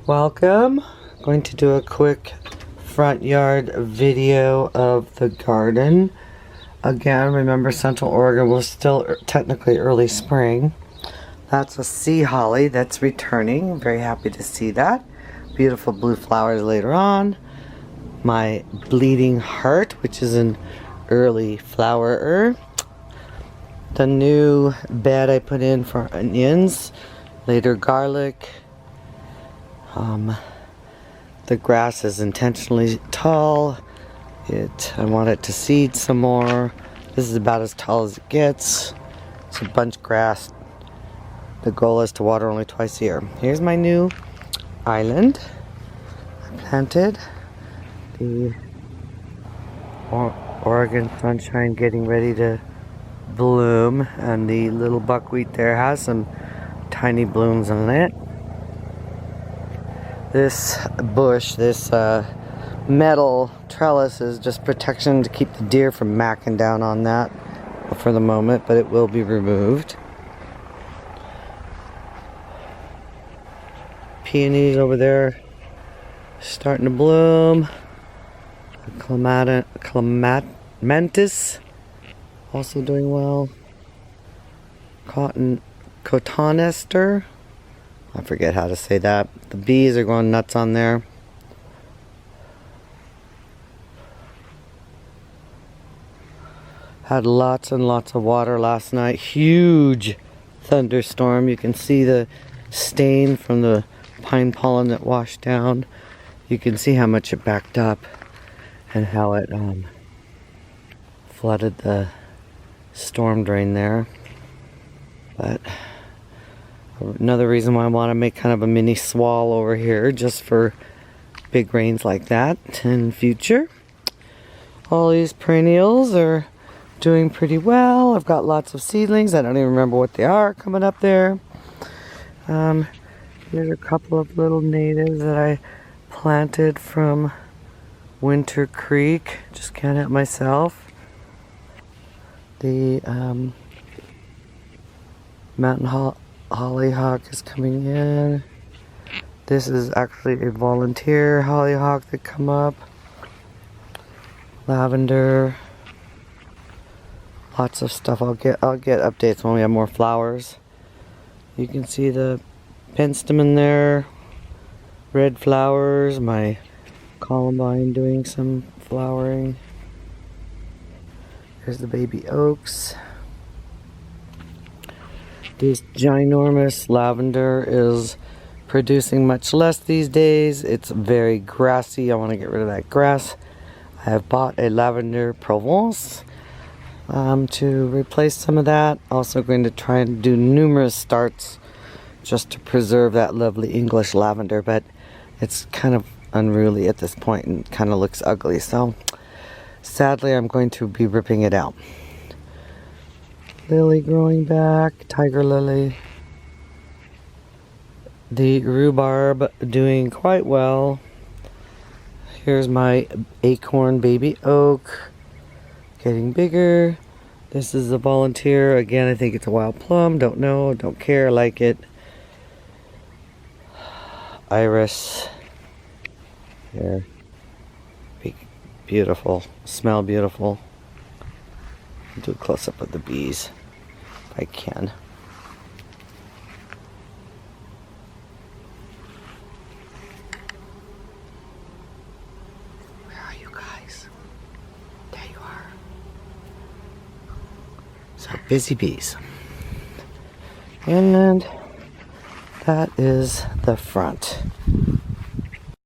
Welcome. Going to do a quick front yard video of the garden. Again, remember Central Oregon was still technically early spring. That's a sea holly that's returning. I'm very happy to see that. Beautiful blue flowers later on. My bleeding heart, which is an early flowerer. The new bed I put in for onions. Later garlic. The grass is intentionally tall. I want it to seed some more. This is about as tall as it gets. It's a bunch grass. The goal is to water only twice a year. Here's my new island. I planted the Oregon sunshine getting ready to bloom, and the little buckwheat there has some tiny blooms on it. This bush, this metal trellis is just protection to keep the deer from macking down on that for the moment, but it will be removed. Peonies over there starting to bloom. Clematis also doing well. Cotonester. I forget how to say that. The bees are going nuts on there. Had lots and lots of water last night. Huge thunderstorm. You can see the stain from the pine pollen that washed down. You can see how much it backed up and how it flooded the storm drain there. But another reason why I want to make kind of a mini swale over here, just for big rains like that in the future. All these perennials are doing pretty well. I've got lots of seedlings. I don't even remember what they are coming up there. Here's a couple of little natives that I planted from Winter Creek. Just can't help myself. The mountain hollyhock is coming in. This is actually a volunteer hollyhock that come up. Lavender. Lots of stuff. I'll get updates when we have more flowers. You can see the penstemon there. Red flowers. My columbine doing some flowering. Here's the baby oaks. This ginormous lavender is producing much less these days. It's very grassy. I want to get rid of that grass. I have bought a lavender Provence to replace some of that. Also going to try and do numerous starts just to preserve that lovely English lavender, but it's kind of unruly at this point and kind of looks ugly. So sadly, I'm going to be ripping it out. Lily growing back, tiger lily. The rhubarb doing quite well. Here's my acorn baby oak getting bigger. This is a volunteer. Again, I think it's a wild plum. Don't know, don't care, like it. Iris. Here. Beautiful. Smell beautiful. Do a close-up of the bees if I can. Where are you guys? There you are. So busy bees. And that is the front.